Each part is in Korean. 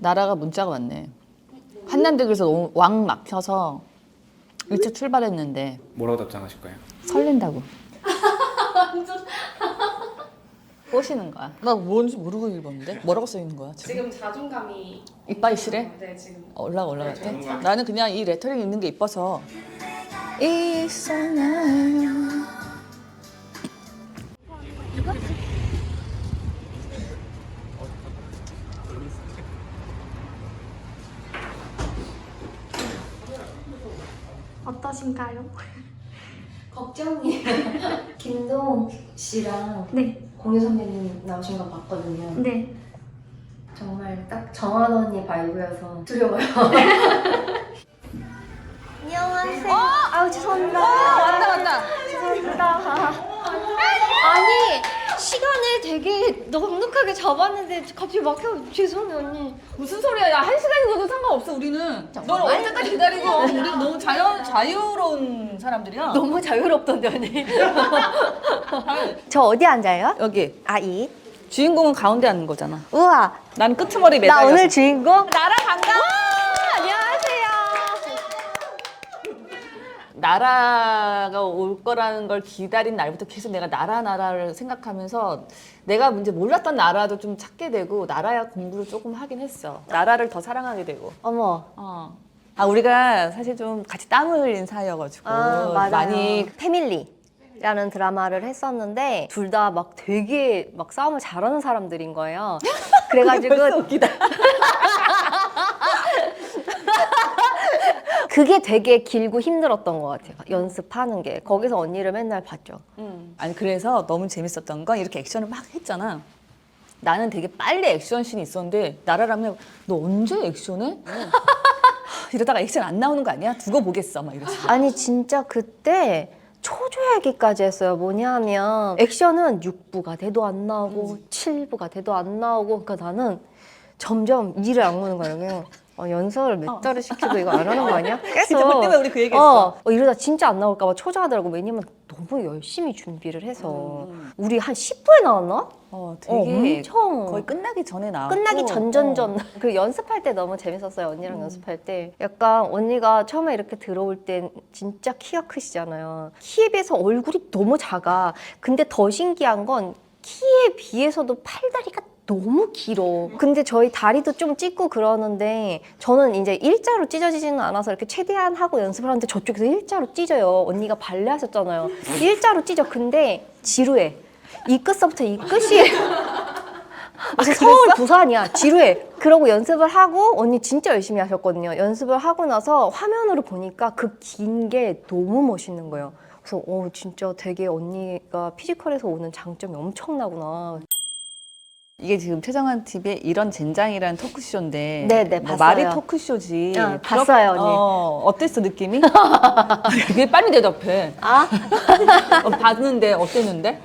나라가 문자가 왔네. 한남대교에서 왕 막혀서 일찍 출발했는데 뭐라고 답장하실 거예요? 설렌다고. 꼬시는 거야. 나 뭔지 모르고 읽었는데? 뭐라고 써 있는 거야 지금? 지금 자존감이 이빨이 실해? 네 지금 올라갔대? 네, 나는 그냥 이 레터링 읽는 게 이뻐서 있었나요? 어떠신가요? 걱정이에요. 김동 씨랑 네, 공유 선배님 나오신 거 봤거든요. 네. 정말 딱 정한 언니 바이브여서 두려워요. 안녕하세요. 아우 죄송합니다. 왔다. 죄송합니다. 아니 시간을 되게 넉넉하게 잡았는데 갑자기 막혀. 죄송해요 언니. 무슨 소리야? 야, 1시간이고도 상관없어 우리는. 넌 언제까지 기다리고 우리 너무 자유로운 사람들이야. 너무 자유롭던데 언니. 저 어디 앉아요? 여기 아 이. 주인공은 가운데 앉는 거잖아. 우와. 난 끄트머리 매달려서. 나 오늘 주인공? 나라 반가워. 안녕하세요. 나라가 올 거라는 걸 기다린 날부터 계속 내가 나라를 생각하면서 내가 이제 몰랐던 나라도 좀 찾게 되고 나라야 공부를 조금 하긴 했어. 나라를 더 사랑하게 되고. 어머. 아 우리가 사실 좀 같이 땀 흘린 사이여가지고 맞아요. 많이 패밀리라는 드라마를 했었는데 둘 다 막 되게 막 싸움을 잘하는 사람들인 거예요. 그래가지고 벌써 웃기다. 그게 되게 길고 힘들었던 것 같아요. 연습하는 게. 거기서 언니를 맨날 봤죠. 아니 그래서 너무 재밌었던 건 이렇게 액션을 막 했잖아. 나는 되게 빨리 액션씬이 있었는데 나라라면 너 언제 액션해? 이러다가 액션 안 나오는 거 아니야? 두고 보겠어 막 이러지. 아니 진짜 그때 초조하기까지 했어요. 뭐냐면 액션은 6부가 돼도 안 나오고 7부가 돼도 안 나오고 그러니까 나는 점점 이를 악무는 거예요. 그냥 연습을 몇 달을 시켜도 이거 안 하는 거 아니야? 계속 진짜 볼 때마다 우리 그 얘기했어. 이러다 진짜 안 나올까 봐 초조하더라고. 왜냐면 너무 열심히 준비를 해서 우리 한 10부에 나왔나? 되게 엄청 거의 끝나기 전에 나왔고 끝나기 전전전. 그 연습할 때 너무 재밌었어요. 언니랑 연습할 때. 약간 언니가 처음에 이렇게 들어올 땐 진짜 키가 크시잖아요. 키에 비해서 얼굴이 너무 작아. 근데 더 신기한 건 키에 비해서도 팔다리가 너무 길어. 근데 저희 다리도 좀 찢고 그러는데 저는 이제 일자로 찢어지지는 않아서 이렇게 최대한 하고 연습을 하는데 저쪽에서 일자로 찢어요. 언니가 발레 하셨잖아요. 일자로 찢어. 근데 지루해. 이 끝서부터 이 끝이 서울 부산이야. 지루해. 그러고 연습을 하고 언니 진짜 열심히 하셨거든요. 연습을 하고 나서 화면으로 보니까 그 긴 게 너무 멋있는 거예요. 그래서 진짜 되게 언니가 피지컬에서 오는 장점이 엄청나구나. 이게 지금 최정환 TV의 이런 젠장이라는 토크쇼인데 네네, 뭐 봤어요. 말이 토크쇼지. 봤어요, 언니. 어땠어 느낌이? 왜 빨리 대답해? 아? 봤는데 어땠는데?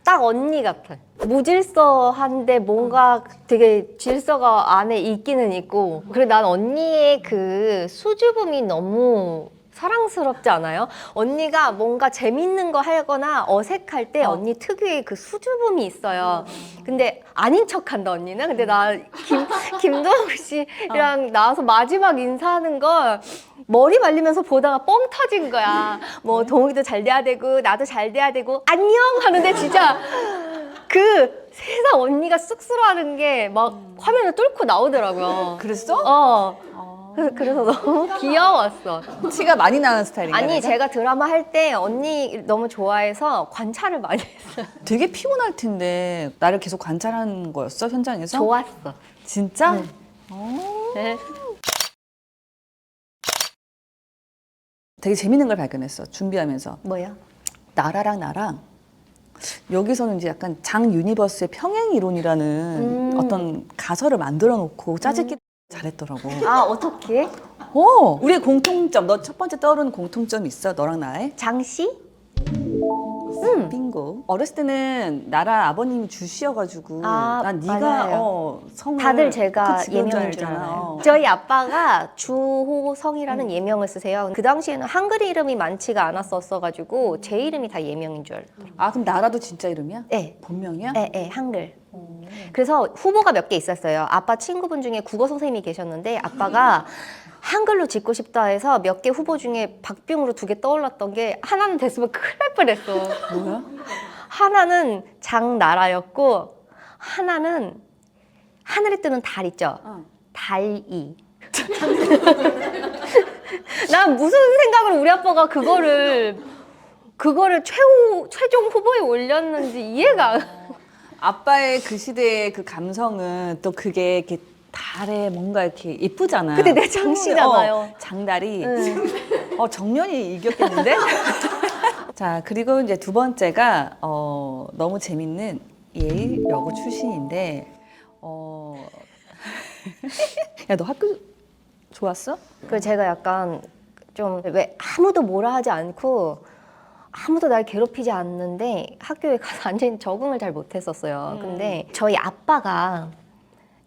딱 언니 같아. 무질서한데 뭔가 되게 질서가 안에 있기는 있고. 그리고 난 언니의 그 수줍음이 너무 사랑스럽지 않아요? 언니가 뭔가 재밌는 거 하거나 어색할 때 언니 특유의 그 수줍음이 있어요. 근데 아닌 척한다 언니는. 근데 나 김동욱 씨랑 나와서 마지막 인사하는 걸 머리 말리면서 보다가 뻥 터진 거야. 뭐 동욱이도 잘 돼야 되고 나도 잘 돼야 되고 안녕 하는데 진짜 그 세상 언니가 쑥스러워하는 게 막 화면을 뚫고 나오더라고요. 그랬어? 그래서 너무 귀여웠어. 티가 많이 나는 스타일인가? 아니 내가? 제가 드라마 할 때 언니 너무 좋아해서 관찰을 많이 했어요. 되게 피곤할 텐데 나를 계속 관찰하는 거였어 현장에서? 좋았어. 진짜? 네. 네. 되게 재밌는 걸 발견했어 준비하면서. 뭐야? 나라랑 나랑 여기서는 이제 약간 장 유니버스의 평행 이론이라는 어떤 가설을 만들어 놓고 짜집기 잘했더라고. 아 어떻게? 우리의 공통점. 너 첫 번째 떠오르는 공통점이 있어? 너랑 나의? 장씨? 빙고. 어렸을 때는 나라 아버님이 주시여가지고 난 네가 맞아요. 성을 다들 제가 그치, 그런 예명인 줄 줄 알잖아. 알아요. 저희 아빠가 주호성이라는 예명을 쓰세요. 그 당시에는 한글 이름이 많지가 않았었어가지고 제 이름이 다 예명인 줄 알았더라고요. 아 그럼 나라도 진짜 이름이야? 네. 본명이야? 네, 한글. 그래서 후보가 몇 개 있었어요. 아빠 친구분 중에 국어 선생님이 계셨는데 아빠가 한글로 짓고 싶다 해서 몇 개 후보 중에 박빙으로 2개 떠올랐던 게 하나는 됐으면 큰일 날 뻔했어. 뭐야? 하나는 장나라였고 하나는 하늘에 뜨는 달 있죠. 달이. 난 무슨 생각으로 우리 아빠가 그거를 최종 후보에 올렸는지 이해가 안. 아빠의 그 시대의 그 감성은 또 그게 이렇게 달에 뭔가 이렇게 예쁘잖아. 근데 내 장씨잖아요. 장달이. 응. 정년이 이겼겠는데? 자, 그리고 이제 두 번째가 너무 재밌는 예일 여고 출신인데 야, 너 학교 좋았어? 그래서 제가 약간 좀 왜 아무도 뭐라 하지 않고 아무도 날 괴롭히지 않는데 학교에 가서 완전히 적응을 잘 못했었어요. 근데 저희 아빠가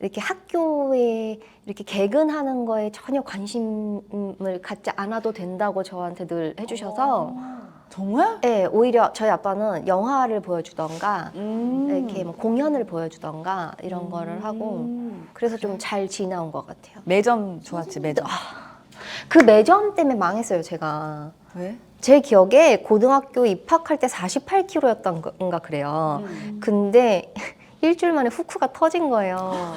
이렇게 학교에 이렇게 개근하는 거에 전혀 관심을 갖지 않아도 된다고 저한테 늘 해주셔서 정말? 네, 오히려 저희 아빠는 영화를 보여주던가 이렇게 뭐 공연을 보여주던가 이런 거를 하고 그래서 좀 잘 지나온 것 같아요. 매점 좋았지, 매점. 그 매점 때문에 망했어요, 제가. 왜? 제 기억에 고등학교 입학할 때 48kg였던가 그래요. 근데 일주일 만에 후크가 터진 거예요.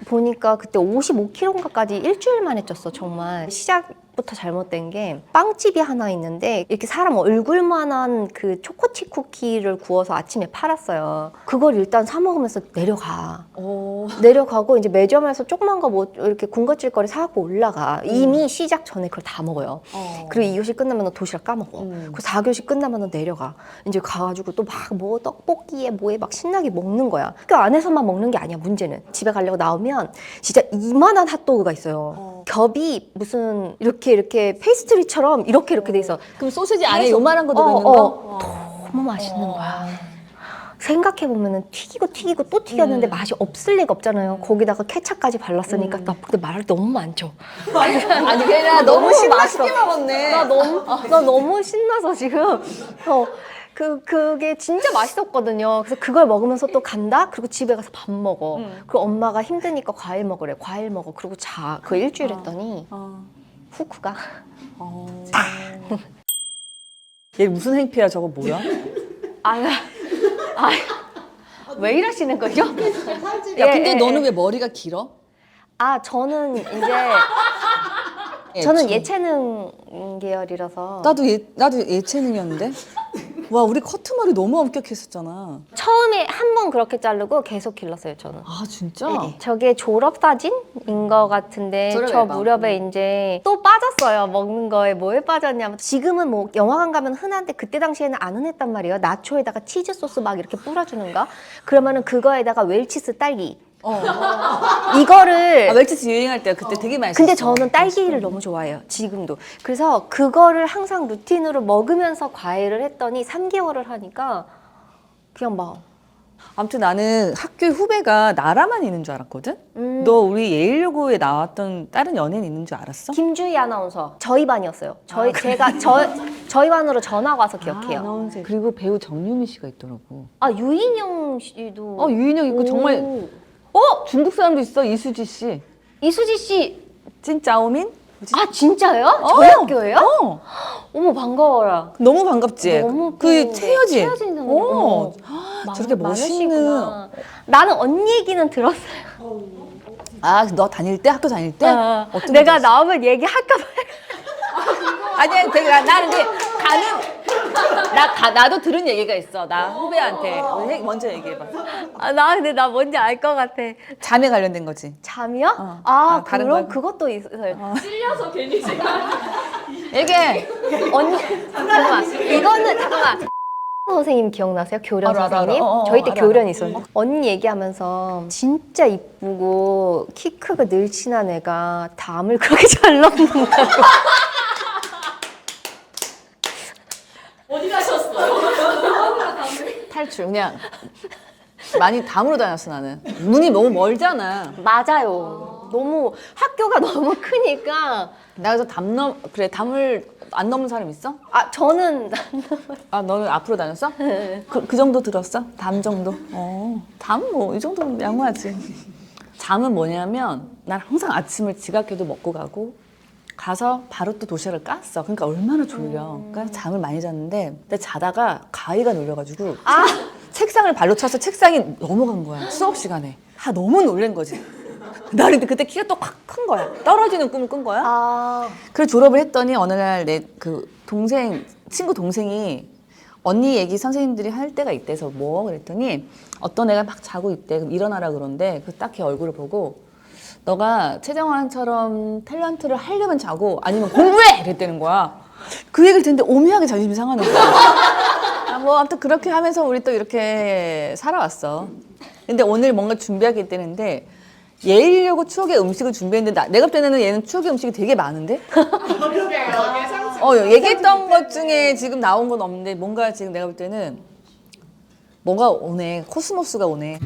보니까 그때 55kg인가까지 일주일 만에 쪘어, 정말. 시작부터 잘못된 게 빵집이 하나 있는데 이렇게 사람 얼굴만한 그 초코칩 쿠키를 구워서 아침에 팔았어요. 그걸 일단 사 먹으면서 내려가고 이제 매점에서 조그만 거 뭐 이렇게 군것질거리 사갖고 올라가. 이미 시작 전에 그걸 다 먹어요. 그리고 2교시 끝나면 도시락 까먹어. 그리고 4교시 끝나면 내려가. 이제 가가지고 또 막 뭐 떡볶이에 뭐에 막 신나게 먹는 거야. 학교 안에서만 먹는 게 아니야, 문제는. 집에 가려고 나오면 진짜 이만한 핫도그가 있어요. 겹이 무슨 이렇게 페이스트리처럼 이렇게 돼 있어. 그럼 소시지 안에 계속- 요만한 거 들어있는 거? 너무 맛있는 거야. 생각해보면 튀기고 또 튀겼는데 맛이 없을 리가 없잖아요. 거기다가 케찹까지 발랐으니까 나 근데 말할 게 너무 많죠. 아니, 그냥 너무 신나게 먹었네. 나 너무 신나서 지금 그게 진짜 맛있었거든요. 그래서 그걸 먹으면서 또 간다? 그리고 집에 가서 밥 먹어. 그리고 엄마가 힘드니까 과일 먹으래. 과일 먹어. 그리고 자. 그 일주일 했더니 후크가. 얘 무슨 행패야, 저거 뭐야? 왜 이러시는 거죠? 야, 근데 너는 왜 머리가 길어? 저는 저는 예체능 계열이라서 나도 예체능이었는데? 와, 우리 커트머리 너무 엄격했었잖아. 처음에 한 번 그렇게 자르고 계속 길렀어요, 저는. 아, 진짜? 네. 저게 졸업사진인 것 같은데 졸업앨범. 저 무렵에 이제 또 빠졌어요. 먹는 거에 뭐에 빠졌냐면 지금은 뭐 영화관 가면 흔한데 그때 당시에는 안 흔했단 말이에요. 나초에다가 치즈 소스 막 이렇게 뿌려주는 거. 그러면은 그거에다가 웰치스 딸기. 이거를 웰치스 유행할 때 그때 되게 맛있었어. 근데 저는 딸기를 너무 좋아해요. 지금도. 그래서 그거를 항상 루틴으로 먹으면서 과외를 했더니 3개월을 하니까 그냥 막 아무튼 나는 학교 후배가 나라만 있는 줄 알았거든? 너 우리 예일여고에 나왔던 다른 연예인 있는 줄 알았어? 김주희 아나운서 저희 반이었어요. 저희 반으로 전화 와서 기억해요. 아나운서. 그리고 배우 정유미 씨가 있더라고. 유인영 씨도. 유인영 있고 정말 중국 사람도 있어. 이수지 씨. 이수지 씨. 찐짜오민? 진짜요? 저희 학교예요? 어머 반가워라. 너무 반갑지? 너무 그 귀여운데. 최여진. 최여진 선생님. 어머. 저렇게 멋있는. 많으시구나. 나는 언니 얘기는 들었어요. 너 다닐 때? 학교 다닐 때? 어떤 내가 거 나오면 얘기할까 봐. 아니야, 나 근데 나도 들은 얘기가 있어. 나 후배한테. 먼저 얘기해봐. 근데 나 뭔지 알 것 같아. 잠에 관련된 거지. 잠이요? 다른 그럼 거. 그것도 있어요. 얘기해. 언니, 잠깐만. 이거는, 잠깐만. 선생님 기억나세요? 교련 알아. 선생님? 저희 때 교련이 있었는데. 언니 얘기하면서 진짜 이쁘고 키 크고 늘씬한 애가 담을 그렇게 잘 넣는다고. 어디 가셨어요? 탈출. 그냥 많이 담으로 다녔어, 나는. 눈이 너무 멀잖아. 맞아요. 너무 학교가 너무 크니까 나 그래서 담을 안 넘는 사람 있어? 아 저는 아 너는 앞으로 다녔어? 그 정도 들었어? 담 정도? 담 뭐 이 정도는 양호하지. 잠은 뭐냐면 난 항상 아침을 지각해도 먹고 가서 바로 또 도시락을 깠어. 그러니까 얼마나 졸려. 그러니까 잠을 많이 잤는데 근데 자다가 가위가 눌려가지고 책상을 발로 차서 책상이 넘어간 거야. 수업 시간에. 너무 놀란 거지. 나는 그때 키가 또 확 큰 거야. 떨어지는 꿈을 꾼 거야. 그래서 졸업을 했더니 어느 날 내 그 친구 동생이 언니 얘기 선생님들이 할 때가 있대서 뭐 그랬더니 어떤 애가 막 자고 있대. 그럼 일어나라 그런데 그 딱 걔 얼굴을 보고 너가 최정환처럼 탤런트를 하려면 자고 아니면 공부해! 이랬다는 거야. 그 얘기를 듣는데 오묘하게 자존심이 상하는 거야. 뭐 아무튼 그렇게 하면서 우리 또 이렇게 살아왔어. 근데 오늘 뭔가 준비하게 되는데 얘이려고 추억의 음식을 준비했는데 내가 볼 때는 얘는 추억의 음식이 되게 많은데? 얘기했던 것 중에 지금 나온 건 없는데 뭔가 지금 내가 볼 때는 뭐가 오네. 코스모스가 오네.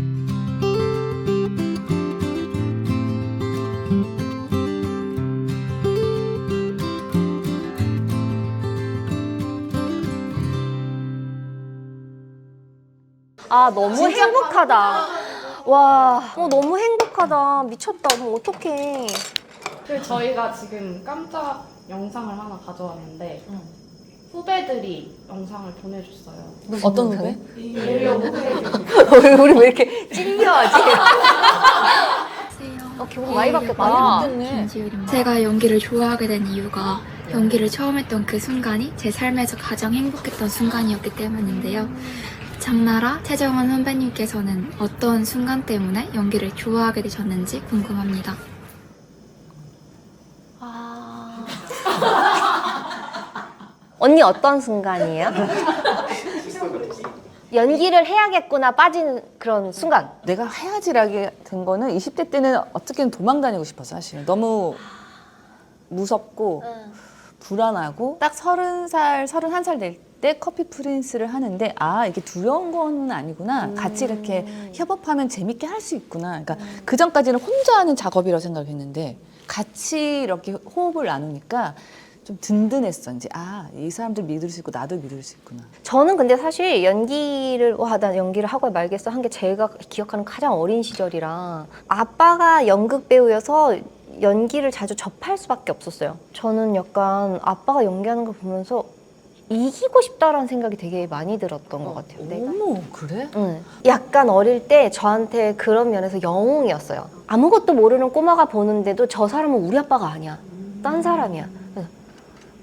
너무 행복하다. 와, 너무 행복하다. 미쳤다. 그럼 어떡해. 그리고 저희가 지금 깜짝 영상을 하나 가져왔는데 후배들이 영상을 보내줬어요. 어떤 후배? 우리 왜 이렇게 찔려하지? 기분 많이 바뀌었다. 김지율입니다. 제가 연기를 좋아하게 된 이유가 연기를 처음 했던 그 순간이 제 삶에서 가장 행복했던 순간이었기 때문인데요. 장나라 최정원 선배님께서는 어떤 순간 때문에 연기를 좋아하게 되셨는지 궁금합니다. 언니 어떤 순간이에요? 연기를 해야겠구나 빠진 그런 순간. 내가 해야지라게 된 거는 20대 때는 어떻게든 도망 다니고 싶었어 사실. 너무 무섭고 불안하고 딱 30살, 31살 될 때 커피 프린스를 하는데 이게 두려운 건 아니구나. 같이 이렇게 협업하면 재밌게 할 수 있구나. 그러니까 그 전까지는 혼자 하는 작업이라고 생각했는데 같이 이렇게 호흡을 나누니까 좀 든든했어. 이제 이 사람들 믿을 수 있고 나도 믿을 수 있구나. 저는 근데 사실 연기를 나 연기를 하고 말겠어 한 게 제가 기억하는 가장 어린 시절이라 아빠가 연극 배우여서 연기를 자주 접할 수밖에 없었어요. 저는 약간 아빠가 연기하는 걸 보면서 이기고 싶다라는 생각이 되게 많이 들었던 것 같아요. 내가. 어머 그래? 응. 약간 어릴 때 저한테 그런 면에서 영웅이었어요. 아무것도 모르는 꼬마가 보는데도 저 사람은 우리 아빠가 아니야. 딴 사람이야.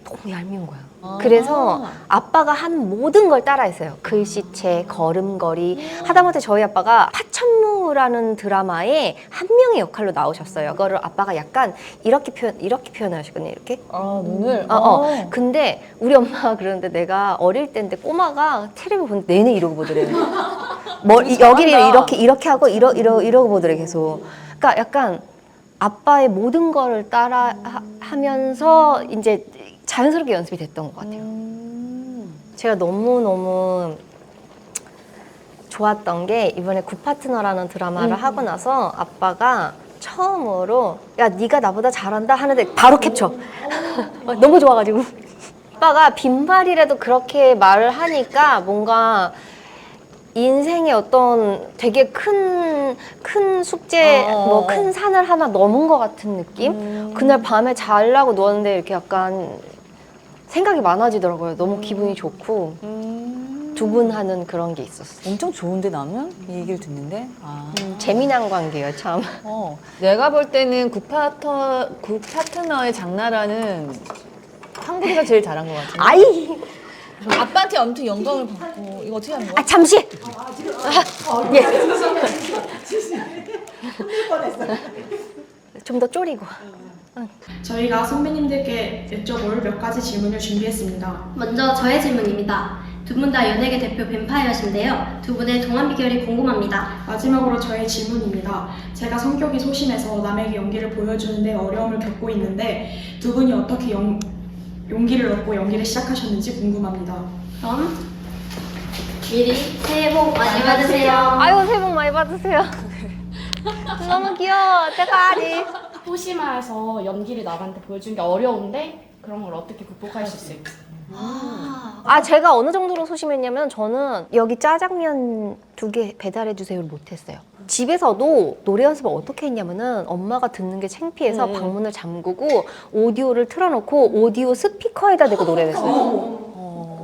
너무 얄미운 거야. 그래서 아빠가 한 모든 걸 따라했어요. 글씨체, 걸음걸이. 하다못해 저희 아빠가 파천무라는 드라마에 한 명의 역할로 나오셨어요. 그거를 아빠가 약간 이렇게 표현하시거든요. 이렇게. 눈을? 근데 우리 엄마가 그러는데 내가 어릴 때인데 꼬마가 텔레비 보는데 내내 이러고 보더래. 여기를 이렇게 하고 이러고 보더래 계속. 그러니까 약간 아빠의 모든 거를 따라 하면서 이제 자연스럽게 연습이 됐던 것 같아요. 제가 너무너무 좋았던 게 이번에 굿파트너라는 드라마를 하고 나서 아빠가 처음으로 야 네가 나보다 잘한다 하는데 바로 캡처. 너무 좋아가지고 아빠가 빈말이라도 그렇게 말을 하니까 뭔가 인생의 어떤 되게 큰 숙제, 큰 산을 하나 넘은 것 같은 느낌? 그날 밤에 자려고 누웠는데 이렇게 약간 생각이 많아지더라고요. 너무 기분이 좋고 두근하는 그런 게 있었어요. 엄청 좋은데 나는 이 얘기를 듣는데 재미난 관계예요, 참. 내가 볼 때는 굿파트너의 장나라는 한국에서 제일 잘한 것 같은데. 아이, 아빠한테 엄청 영광을 받고 이거 어떻게 하는 거야? 잠시. 예. 좀 더 쪼리고. 저희가 선배님들께 여쭤볼 몇 가지 질문을 준비했습니다. 먼저 저의 질문입니다. 두 분 다 연예계 대표 뱀파이어신데요. 두 분의 동안 비결이 궁금합니다. 마지막으로 저의 질문입니다. 제가 성격이 소심해서 남에게 연기를 보여주는데 어려움을 겪고 있는데 두 분이 어떻게 용기를 얻고 연기를 시작하셨는지 궁금합니다. 그럼 미리 새해 복 많이 받으세요. 아유, 새해 복 많이 받으세요. 너무 귀여워, 어떡하지? 소심해서 연기를 남한테 보여주는 게 어려운데 그런 걸 어떻게 극복할 수 있을지. 아, 제가 어느 정도로 소심했냐면 저는 여기 짜장면 2개 배달해 주세요를 못했어요. 집에서도 노래 연습을 어떻게 했냐면은 엄마가 듣는 게 창피해서 방문을 잠그고 오디오를 틀어놓고 오디오 스피커에다 대고 노래를 했어요.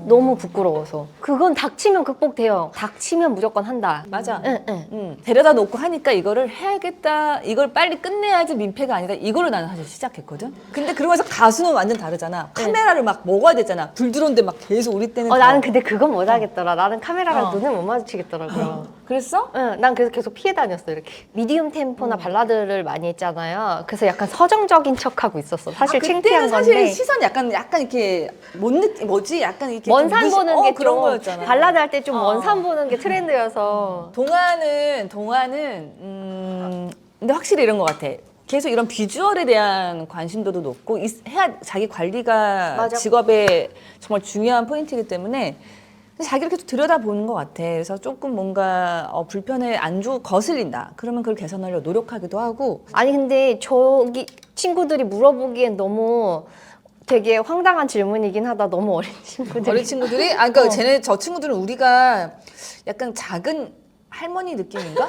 너무 부끄러워서. 그건 닥치면 극복돼요. 닥치면 무조건 한다. 맞아. 응, 응. 데려다 놓고 하니까 이거를 해야겠다. 이걸 빨리 끝내야지 민폐가 아니다. 이거를 나는 사실 시작했거든. 근데 그러면서 가수는 완전 다르잖아. 카메라를 막 먹어야 되잖아. 불 들어오는데 막 계속 우리 때는. 나는 근데 그건 못 하겠더라. 나는 카메라랑 어. 눈을 못 마주치겠더라고요. 그랬어? 응, 난 그래서 계속 피해 다녔어, 이렇게. 미디움 템포나 발라드를 많이 했잖아요. 그래서 약간 서정적인 척하고 있었어. 사실 창피한 그때는 사실 건데. 시선 약간 이렇게 못 느끼 뭐지? 약간 이렇게 먼 좀 산 보는 게 그런 좀 거였잖아. 발라드 할 때 좀 어. 먼 산 보는 게 트렌드여서. 동화는 근데 확실히 이런 것 같아. 계속 이런 비주얼에 대한 관심도도 높고 해야 자기 관리가 맞아. 직업의 정말 중요한 포인트이기 때문에 자기를 계속 들여다보는 것 같아. 그래서 조금 뭔가 불편해 거슬린다. 그러면 그걸 개선하려고 노력하기도 하고. 아니 근데 저기 친구들이 물어보기엔 너무 되게 황당한 질문이긴 하다. 너무 어린 친구들이. 어린 친구들이 그러니까 저 친구들은 우리가 약간 작은 할머니 느낌인가?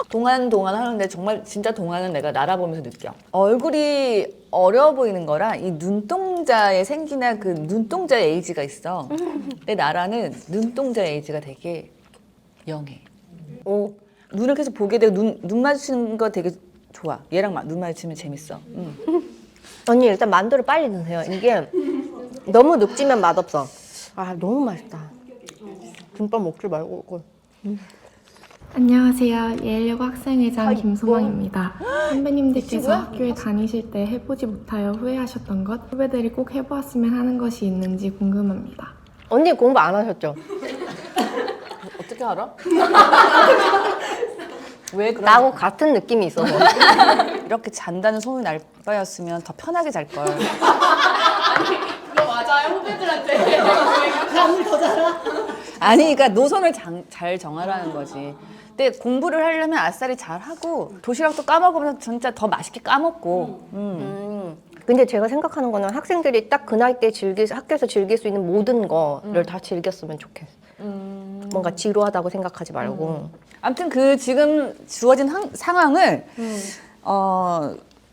동안 하는데 정말 진짜 동안은 내가 날아보면서 느껴. 얼굴이 어려 보이는 거랑 이 눈동자에 생기나 그 눈동자의 에이지가 있어. 근데 나라는 눈동자 에이지가 되게 영해. 오. 눈을 계속 보게 되고 눈 마주치는 거 되게 좋아. 얘랑 눈 마주치면 재밌어. 언니 일단 만두를 빨리 드세요. 이게 너무 눅지면 맛없어. 아 너무 맛있다. 김밥 먹지 말고 이거. 안녕하세요. 예일여고 학생회장 김소망입니다. 선배님들께서 학교에 다니실 때 해보지 못하여 후회하셨던 것, 후배들이 꼭 해보았으면 하는 것이 있는지 궁금합니다. 언니 공부 안 하셨죠? 어떻게 알아? 왜 그런? 나하고 같은 느낌이 있어서. 이렇게 잔다는 소문이 날 바였으면 더 편하게 잘 걸. 그거 맞아요, 후배들한테. 감을 더 잘하. 아니, 그러니까 노선을 잘 정하라는 거지. 근데 공부를 하려면 아싸리 잘 하고 도시락도 까먹으면 진짜 더 맛있게 까먹고. 근데 제가 생각하는 거는 학생들이 딱 그 나이 때 학교에서 즐길 수 있는 모든 거를 다 즐겼으면 좋겠어. 뭔가 지루하다고 생각하지 말고. 아무튼 그 지금 주어진 상황을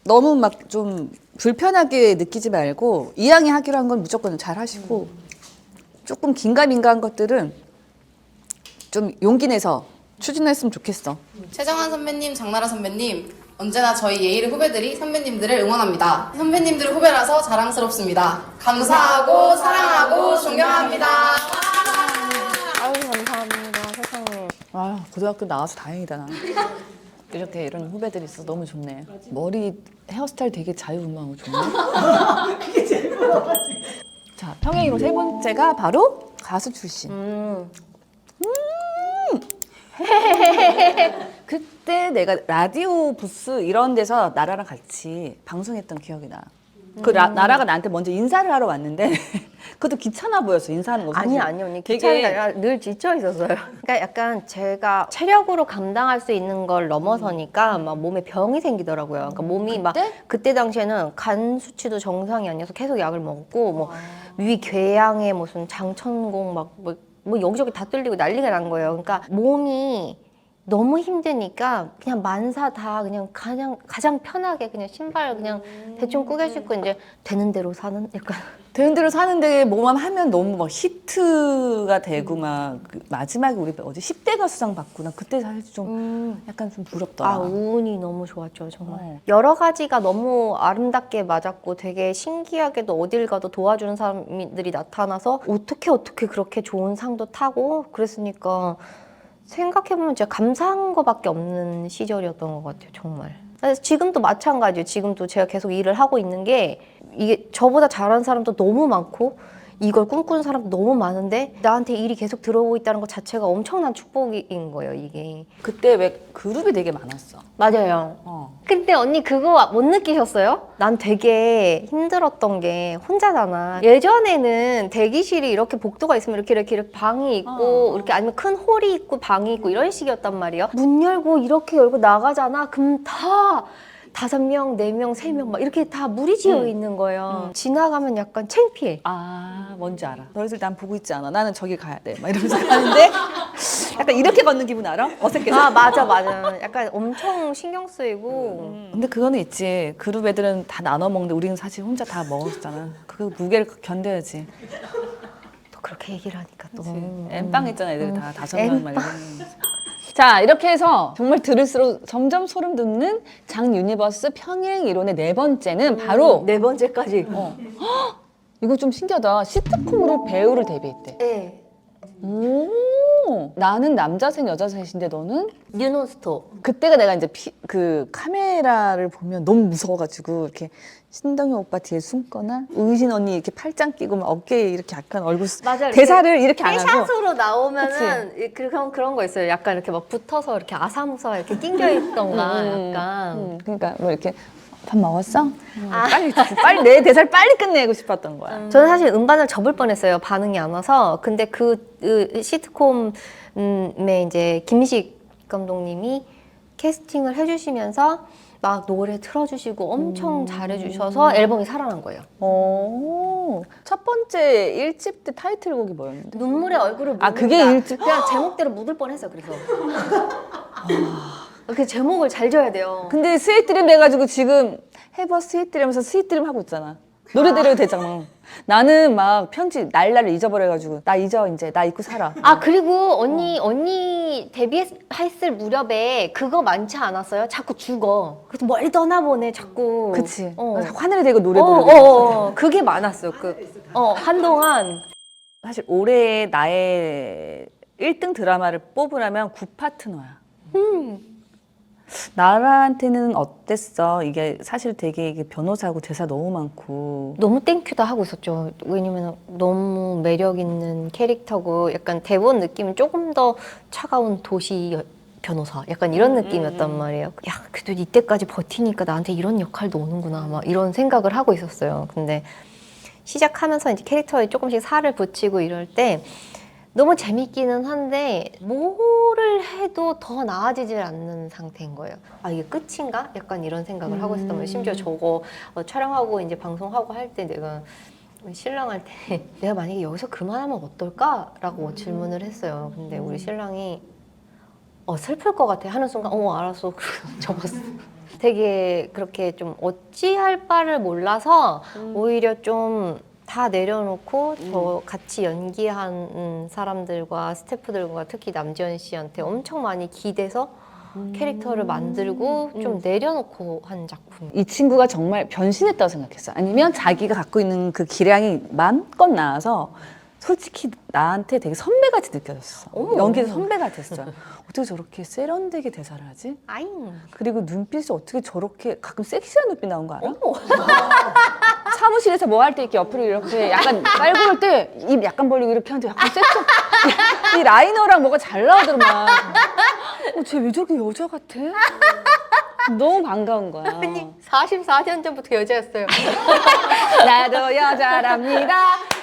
너무 막 좀 불편하게 느끼지 말고 2학년 하기로 한 건 무조건 잘 하시고 조금 긴가민가한 것들은 좀 용기 내서 추진했으면 좋겠어. 최정환 선배님, 장나라 선배님, 언제나 저희 예일의 후배들이 선배님들을 응원합니다. 선배님들 후배라서 자랑스럽습니다. 감사하고 사랑하고 존경합니다. 아유 감사합니다 세상에. 아, 고등학교 나와서 다행이다 나. 이렇게 이런 후배들이 있어 너무 좋네. 머리 헤어스타일 되게 자유분방하고 좋네. 그게 제일 부러워가지고. 자, 평행이로 세 번째가 바로 가수 출신. 그때 내가 라디오 부스 이런 데서 나라랑 같이 방송했던 기억이 나. 나라가 나한테 먼저 인사를 하러 왔는데 그것도 귀찮아 보였어, 인사하는 거. 사실. 아니 언니 귀찮은 게 아니라 늘 지쳐 있었어요. 그러니까 약간 제가 체력으로 감당할 수 있는 걸 넘어서니까 막 몸에 병이 생기더라고요. 그러니까 몸이 막 그때 당시에는 간 수치도 정상이 아니어서 계속 약을 먹었고 뭐 위 궤양에 무슨 장천공 뭐 여기저기 다 뚫리고 난리가 난 거예요. 그러니까 몸이 너무 힘드니까 그냥 만사 다 그냥 가장 편하게 그냥 신발 그냥 대충 꾸겨 신고 이제 되는 대로 사는 약간. 되는 대로 사는데 뭐만 하면 너무 막 히트가 되고 막 마지막에 우리 어디 10대 가수상 받고 나 그때 사실 좀 약간 좀 부럽더라. 아 운이 너무 좋았죠 정말. 여러 가지가 너무 아름답게 맞았고 되게 신기하게도 어딜 가도 도와주는 사람들이 나타나서 어떻게 그렇게 좋은 상도 타고 그랬으니까 생각해보면 진짜 감사한 거밖에 없는 시절이었던 것 같아요 정말. 그래서 지금도 마찬가지예요. 지금도 제가 계속 일을 하고 있는 게 이게 저보다 잘하는 사람도 너무 많고 이걸 꿈꾸는 사람도 너무 많은데 나한테 일이 계속 들어오고 있다는 것 자체가 엄청난 축복인 거예요 이게. 그때 왜 그룹이 되게 많았어. 맞아요. 근데 언니 그거 못 느끼셨어요? 난 되게 힘들었던 게 혼자잖아. 예전에는 대기실이 이렇게 복도가 있으면 이렇게 방이 있고 이렇게 아니면 큰 홀이 있고 방이 있고 이런 식이었단 말이에요. 문 열고 이렇게 열고 나가잖아. 그럼 다 5명, 4명, 3명 막 이렇게 다 무리지어 있는 거예요. 지나가면 약간 창피해. 아, 뭔지 알아. 너희들 난 보고 있지 않아. 나는 저기 가야 돼. 막 이러면서 가는데 약간 이렇게 걷는 기분 알아? 어색해서. 아, 맞아. 약간 엄청 신경 쓰이고. 근데 그거는 있지. 그룹 애들은 다 나눠 먹는데 우리는 사실 혼자 다 먹었잖아. 그 무게를 견뎌야지. 또 그렇게 얘기를 하니까 또. 엠빵 했잖아, 애들 다 5명 말고. 자, 이렇게 해서 정말 들을수록 점점 소름 돋는 장 유니버스 평행 이론의 4번째는 바로 4번째까지. 이거 좀 신기하다. 시트콤으로 배우를 데뷔했대. 네. 오, 나는 남자 셋 여자 셋인데 너는? 뉴논스톱. 그때가 내가 이제 그 카메라를 보면 너무 무서워가지고 이렇게 신동엽 오빠 뒤에 숨거나 의신 언니 이렇게 팔짱 끼고 막 어깨에 이렇게 약간 얼굴 맞아. 대사를 이렇게 안 하고 샷으로 나오면은 그런 거 있어요. 약간 이렇게 막 붙어서 이렇게 아사무사 이렇게 낑겨 있던가 약간. 그러니까 뭐 이렇게 밥 먹었어? 빨리 내 대사를 빨리 끝내고 싶었던 거야. 저는 사실 음반을 접을 뻔했어요. 반응이 안 와서. 근데 그 시트콤에 이제 김식 감독님이 캐스팅을 해주시면서 막 노래 틀어주시고 엄청 잘해주셔서 앨범이 살아난 거예요. 첫 번째 1집 때 타이틀곡이 뭐였는데? 눈물의 얼굴을 묻는다. 아, 그게 1집? 그냥 제목대로 묻을 뻔했어요. 그래서. 그 제목을 잘 줘야 돼요. 근데 스윗드림 돼가지고 지금 해버 스윗드림 하면서 스윗드림 하고 있잖아. 노래대로 되잖아. 나는 막 편지 날라를 잊어버려가지고 나 잊어 이제 나 잊고 살아. 아 그리고 언니 데뷔했을 무렵에 그거 많지 않았어요? 자꾸 죽어. 그래서 멀리 떠나보내 자꾸. 그치. 하늘에 대고 노래 부르고. 그게 많았어요. 한동안. 사실 올해 나의 1등 드라마를 뽑으라면 굿파트너야. 나라한테는 어땠어? 이게 사실 되게 이게 변호사고 대사 너무 많고 너무 땡큐다 하고 있었죠. 왜냐면 너무 매력 있는 캐릭터고 약간 대본 느낌은 조금 더 차가운 도시 변호사 약간 이런 느낌이었단 말이에요. 야 그래도 이때까지 버티니까 나한테 이런 역할도 오는구나 막 이런 생각을 하고 있었어요. 근데 시작하면서 이제 캐릭터에 조금씩 살을 붙이고 이럴 때 너무 재밌기는 한데 뭐를 해도 더 나아지질 않는 상태인 거예요. 아 이게 끝인가? 약간 이런 생각을 하고 있었단 말이에요. 심지어 저거 촬영하고 이제 방송하고 할 때 내가 신랑할 때 내가 만약에 여기서 그만하면 어떨까?라고 질문을 했어요. 근데 우리 신랑이 슬플 것 같아 하는 순간 알았어. 그러고 접었어. 되게 그렇게 좀 어찌할 바를 몰라서 오히려 좀 다 내려놓고 저 같이 연기한 사람들과 스태프들과 특히 남지현 씨한테 엄청 많이 기대서 캐릭터를 만들고 좀 내려놓고 한 작품. 이 친구가 정말 변신했다고 생각했어. 아니면 자기가 갖고 있는 그 기량이 마음껏 나와서 솔직히 나한테 되게 선배같이 느껴졌어. 연기에서 선배가 됐어. 어떻게 저렇게 세련되게 대사를 하지? 아잉. 그리고 눈빛이 어떻게 저렇게 가끔 섹시한 눈빛 나온 거 알아? 사무실에서 뭐 할 때 이렇게 옆으로 이렇게 약간 깔고 올 때 입 약간 벌리고 이렇게 하는데 약간 섹시. 이 라이너랑 뭐가 잘 나오더만. 쟤 왜 저렇게 여자 같아? 너무 반가운 거야. 아니 44년 전부터 여자였어요. 나도 여자랍니다.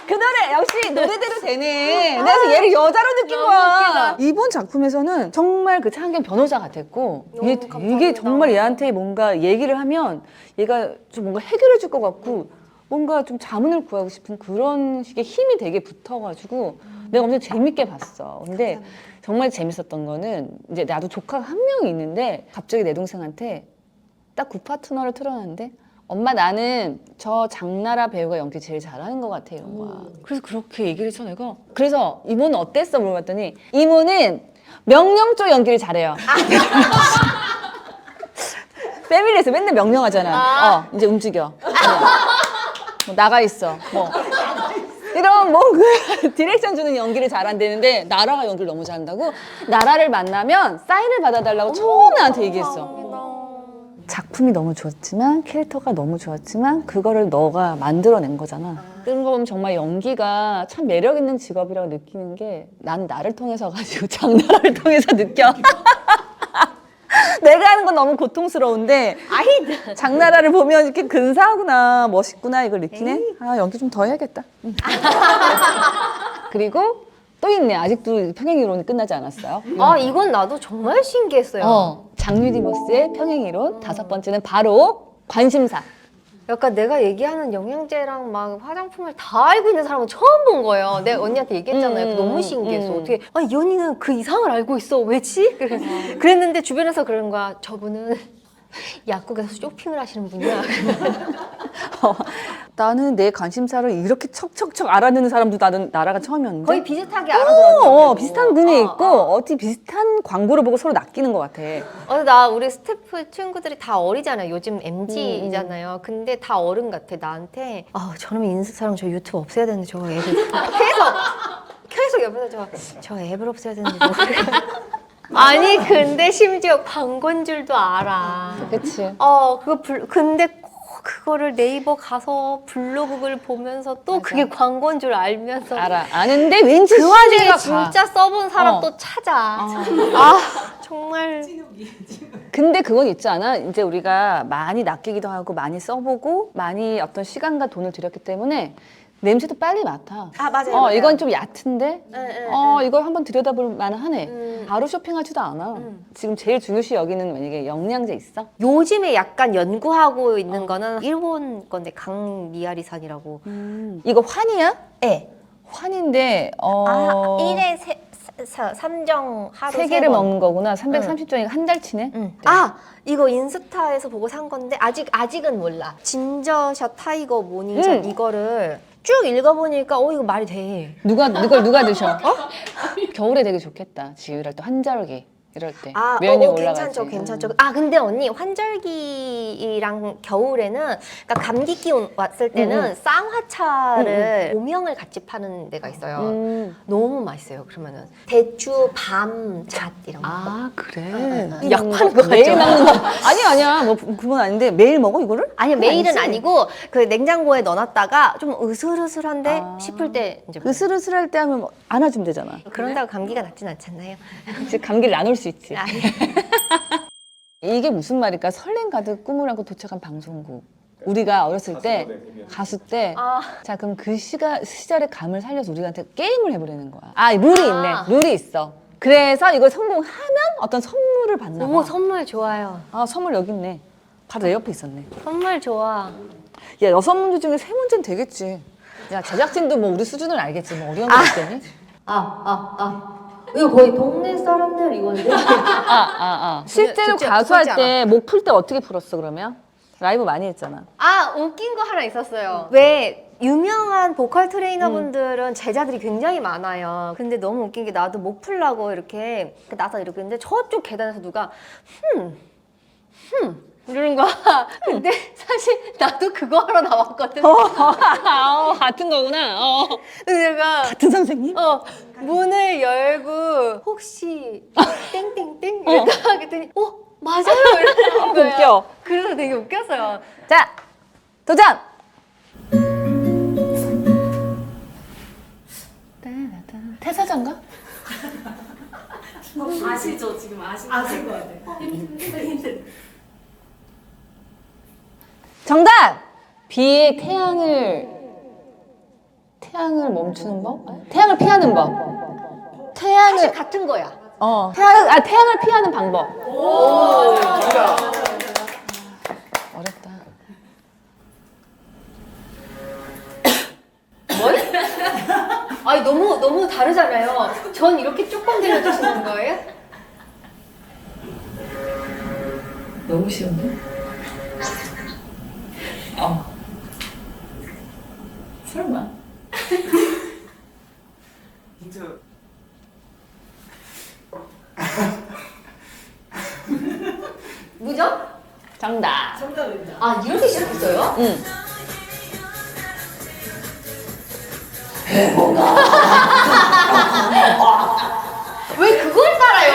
그 노래 역시 노래대로 되네. 내가 얘를 여자로 느낀 거야. 이번 작품에서는 정말 그 창경 변호사 같았고 얘 되게 감사합니다. 정말 얘한테 뭔가 얘기를 하면 얘가 좀 뭔가 해결해 줄 것 같고 뭔가 좀 자문을 구하고 싶은 그런 식의 힘이 되게 붙어가지고 내가 엄청 재밌게 봤어. 근데 정말 재밌었던 거는 이제 나도 조카가 한 명이 있는데 갑자기 내 동생한테 딱 굿파트너를 틀어놨는데 엄마 나는 저 장나라 배우가 연기 제일 잘하는 것 같아 이런 거야. 그래서 그렇게 얘기를 해서 내가 그래서 이모는 어땠어 물어봤더니 이모는 명령 쪽 연기를 잘해요. 패밀리에서 맨날 명령하잖아. 이제 움직여. 뭐 나가 있어. 뭐 이런 그 디렉션 주는 연기를 잘한다는데 나라가 연기를 너무 잘한다고 나라를 만나면 사인을 받아달라고 처음 나한테 얘기했어. 작품이 너무 좋았지만 캐릭터가 너무 좋았지만 그거를 너가 만들어낸 거잖아. 그런 거 보면 정말 연기가 참 매력 있는 직업이라고 느끼는 게 나는 나를 통해서 가지고 장나라를 통해서 느껴. 내가 하는 건 너무 고통스러운데 장나라를 보면 이렇게 근사하구나 멋있구나 이걸 느끼네. 아 연기 좀 더 해야겠다. 그리고 또 있네. 아직도 평행 이론이 끝나지 않았어요. 이건 나도 정말 신기했어요. 장유디모스의 평행이론, 5번째는 바로 관심사. 약간 내가 얘기하는 영양제랑 막 화장품을 다 알고 있는 사람은 처음 본 거예요. 내가 언니한테 얘기했잖아요. 너무 신기했어. 어떻게 이 언니는 그 이상을 알고 있어. 왜지? 그랬는데 주변에서 그런 거야. 저분은 약국에서 쇼핑을 하시는 분이야. 나는 내 관심사를 이렇게 척척척 알아듣는 사람도 나라가 처음이었는데. 거의 비슷하게 알아들었죠. 비슷한 눈이 있고 어디 비슷한 광고를 보고 서로 낚이는 것 같아. 나 우리 스태프 친구들이 다 어리잖아요. 요즘 MZ이잖아요. 근데 다 어른 같아. 나한테 저놈의 인스타랑 저 유튜브 없애야 되는데 저거 앱을 계속 옆에서 저 앱을 없애야 되는데 아니 근데 심지어 광고인 줄도 알아. 그치. 근데 꼭 그거를 네이버 가서 블로그를 보면서 또 그게 광고인 줄 알면서 아는데 왠지 그 와중에 신뢰가 가. 진짜 써본 사람 또 찾아. 정말. 근데 그건 있지 않아? 이제 우리가 많이 낚이기도 하고 많이 써보고 많이 어떤 시간과 돈을 들였기 때문에 냄새도 빨리 맡아. 맞아요. 이건 좀 얕은데? 네. 이걸 한번 들여다볼 만하네. 바로 쇼핑하지도 않아. 지금 제일 중요시 여기는 만약에 영양제 있어? 요즘에 약간 연구하고 있는 거는 일본 건데 강미아리산이라고. 이거 환이야? 네. 환인데 1회 3정 하루 3개를 먹는 거구나. 330정이니까 한 달치네. 이거 인스타에서 보고 산 건데 아직은 몰라. 진저샷 타이거 모닝샷 이거를 쭉 읽어보니까 이거 말이 돼. 이걸 누가 드셔? 겨울에 되게 좋겠다. 지유랄 때 환절기 이럴 때 면이 올라가지. 괜찮죠. 근데 언니 환절기랑 겨울에는 그러니까 감기기 왔을 때는 쌍화차를 오명을 같이 파는 데가 있어요. 너무 맛있어요. 그러면은 대추 밤잣 이런 거. 그래. 약 파는 거 매일 같죠? 먹는 거. 아니야. 뭐 그건 아닌데 매일 먹어 이거를? 아니요, 매일은 아니지. 아니고 그 냉장고에 넣어놨다가 좀 으슬으슬한데 싶을 때 이제 으슬으슬할 때 하면 안아주면 되잖아. 그런다고 감기가 낫진 않잖아요. 이제 감기를 나눌 수 있지. 아니. 이게 무슨 말일까? 설렘 가득 꿈을 안고 도착한 방송국. 우리가 어렸을 때 가수 때 자 그럼 그 시절의 감을 살려서 우리한테 게임을 해보려는 거야. 룰이 있네. 룰이 있어. 그래서 이걸 성공하면 어떤 선물을 받나 봐. 선물 좋아요. 선물 여기 있네. 바로 내 옆에 있었네. 선물 좋아. 야 6문제 중에 3문제는 되겠지. 야 제작진도 뭐 우리 수준을 알겠지. 뭐 어려운 거 있겠니? 이거 거의 동네 사람들 이건데. 실제로 진짜 가수할 무섭지 때 목 풀 때 어떻게 풀었어 그러면? 라이브 많이 했잖아. 웃긴 거 하나 있었어요. 왜 유명한 보컬 트레이너분들은 제자들이 굉장히 많아요. 근데 너무 웃긴 게 나도 목 풀라고 이렇게 나서 이렇게 했는데 저쪽 계단에서 누가 이러는 거야. 근데 사실 나도 그거 하러 나왔거든. 같은 거구나. 내가 같은 선생님? 문을 열고 혹시 땡땡땡 이랬다 하더니 맞아요 이러는 거야. 웃겨. 그래서 되게 웃겼어요. 자, 도전! 태사자인가? 아시죠? 지금 아실 것 같아요. 정답! 비의 태양을 멈추는 법? 태양을 피하는 법. 사실 같은 거야. 태양을 피하는 방법. 어렵다. 아니 너무 다르잖아요. 전 이렇게 조금 들려주시는 거예요? 너무 쉬운데? 설마. 힌트. 무죠? 정답. 정답입니다. 이렇게 시작했어요? 응. 왜 그걸 따라요?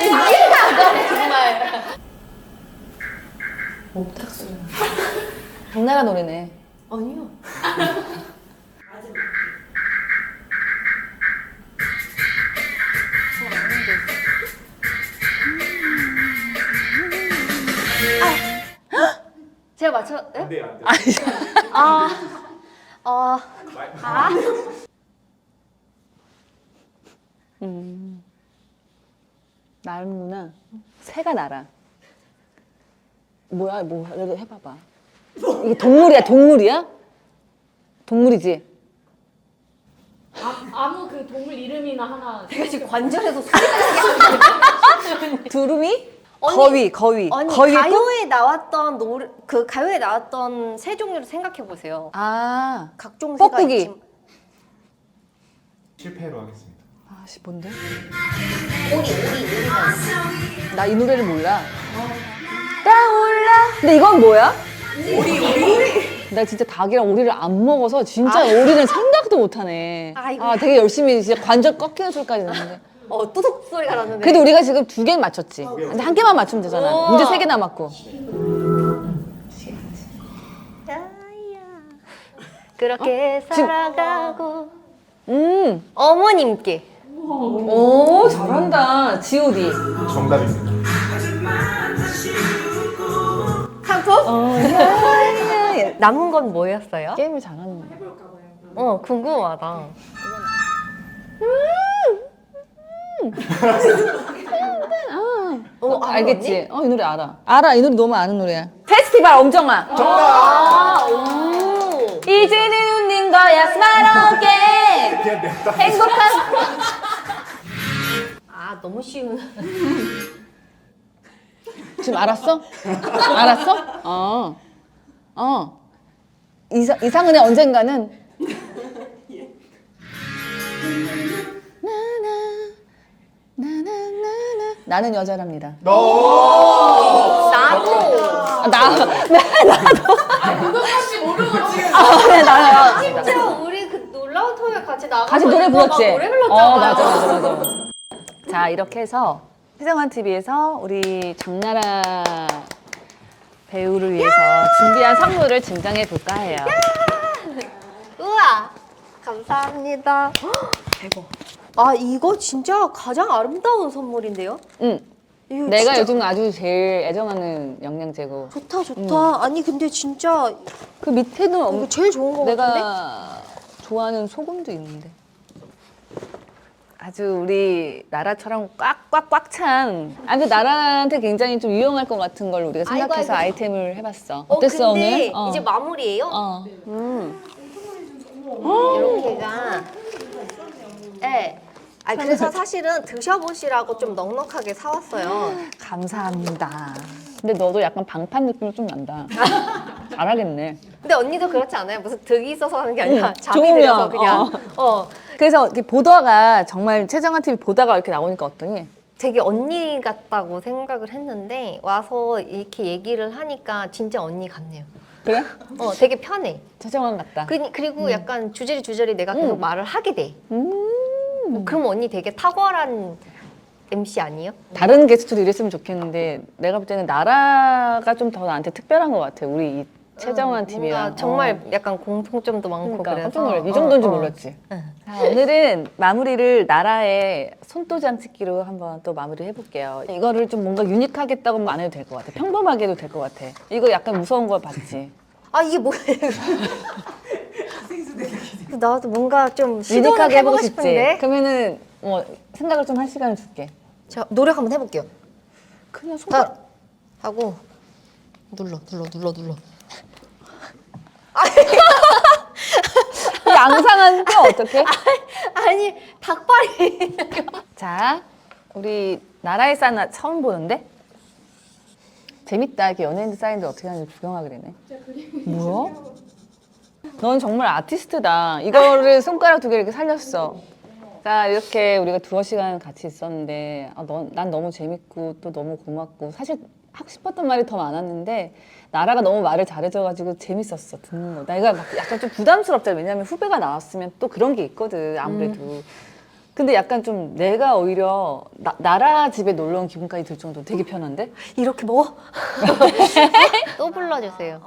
이해가 안 가네 정말. 목탁소리. 장나라 노래네. 아니요. 제가 맞춰? 네? 안 돼. 날무나 새가 날아. 뭐야, 뭐 해봐봐. 이게 동물이야, 동물이야? 동물이지. 아무 그 동물 이름이나 하나. 내가 지금 관절에서 두루미? 언니, 거위. 아니 거위의 끝? 가요에 나왔던 노래 그 가요에 나왔던 새 종류를 생각해 보세요. 아, 각종 새가 뻐꾸기. 있지. 실패로 하겠습니다. 아씨 뭔데? 나 이 노래를 몰라. 떠올라. 근데 이건 뭐야? 오리. 나 진짜 닭이랑 오리를 안 먹어서 진짜 오리는 생각도 못하네. 아이고. 아 되게 열심히 진짜 관절 꺾이는 소리까지 듣는데. 뚜둑 소리가 나는데. 그래도 우리가 지금 2개는 맞췄지. 근데 한 개만 맞추면 되잖아. 문제 3개 남았고. 그렇게 살아가고 어머님께. 오 잘한다. G.O.D. 정답입니다. 상품? 남은 건 뭐였어요? 게임을 잘하는 거야. 궁금하다. 알겠지? 이 노래 알아. 알아. 이 노래 너무 아는 노래야. 페스티벌 엄정화. 이제는 웃는 거야 스마트하게 행복한. 너무 쉬운. 지금 알았어? 알았어? 이상은의 언젠가는 나는 여자랍니다. 나도. 나도. 그것까지 모르고 지금. 나는 진짜 우리 그 놀라운 토요일 같이 나가서 같이 노래 불렀지? 노래 불렀잖아. 맞아. 자, 이렇게 해서 세정한 TV에서 우리 장나라 배우를 위해서 준비한 선물을 증정해 볼까 해요. 우와, 감사합니다. 대박. 이거 진짜 가장 아름다운 선물인데요? 응. 이거 내가 진짜 요즘 아주 제일 애정하는 영양제고. 좋다. 아니 근데 진짜 그 밑에는 이거 제일 좋은 거 같은데? 내가 좋아하는 소금도 있는데. 아주 우리 나라처럼 꽉꽉꽉 찬. 그 나라한테 굉장히 좀 유용할 것 같은 걸 우리가 생각해서 아이고. 아이템을 해봤어. 어땠어 근데 오늘? 이제 마무리예요? 이렇게가. 네. 그래서 사실은 드셔보시라고 좀 넉넉하게 사왔어요. 감사합니다. 근데 너도 약간 방판 느낌이 좀 난다. 잘하겠네. 근데 언니도 그렇지 않아요? 무슨 득이 있어서 하는 게 아니라 잠이 좋으면, 들어서 그냥. 그래서 이렇게 보다가 정말 최정한 TV 보다가 이렇게 나오니까 어떠니? 되게 언니 같다고 생각을 했는데 와서 이렇게 얘기를 하니까 진짜 언니 같네요. 그래? 되게 편해. 최정한 같다. 그리고 약간 주저리 내가 계속 말을 하게 돼. 그럼 언니 되게 탁월한 MC 아니에요? 다른 게스트도 이랬으면 좋겠는데 내가 볼 때는 나라가 좀 더 나한테 특별한 것 같아. 우리 이 최정한 TV랑. 뭔가 정말 약간 공통점도 많고 그러니까 그래서 깜짝 놀랐. 이 정도인 줄 몰랐지. 자, 오늘은 마무리를 나라의 손도장 찍기로 한번 또 마무리 해볼게요. 이거를 좀 뭔가 유니크하겠다고는 안 해도 될 것 같아. 평범하게 해도 될 것 같아. 이거 약간 무서운 거 봤지? 이게 뭐야? 나도 뭔가 좀 시도를 유니크하게 해보고 해보고 싶은데. 싶지? 그러면은 뭐 생각을 좀 할 시간을 줄게. 자, 노력 한번 해볼게요. 그냥 손가락. 하고 눌러. 양상한 거 어떡해? 아니 닭발이. 자, 우리 나라의 사나 처음 보는데? 재밌다. 이렇게 연예인들 사인들 어떻게 하는지 구경하게 되네. 뭐야? 넌 정말 아티스트다. 이거를 손가락 2개 이렇게 살렸어. 자, 이렇게 우리가 2시간 같이 있었는데 난 너무 재밌고 또 너무 고맙고 사실 하고 싶었던 말이 더 많았는데 나라가 너무 말을 잘해줘가지고 재밌었어 듣는 거. 내가 막 약간 좀 부담스럽잖아. 왜냐면 후배가 나왔으면 또 그런 게 있거든 아무래도. 근데 약간 좀 내가 오히려 나라 집에 놀러 온 기분까지 들 정도로 되게 편한데? 이렇게 먹어? 또 불러주세요.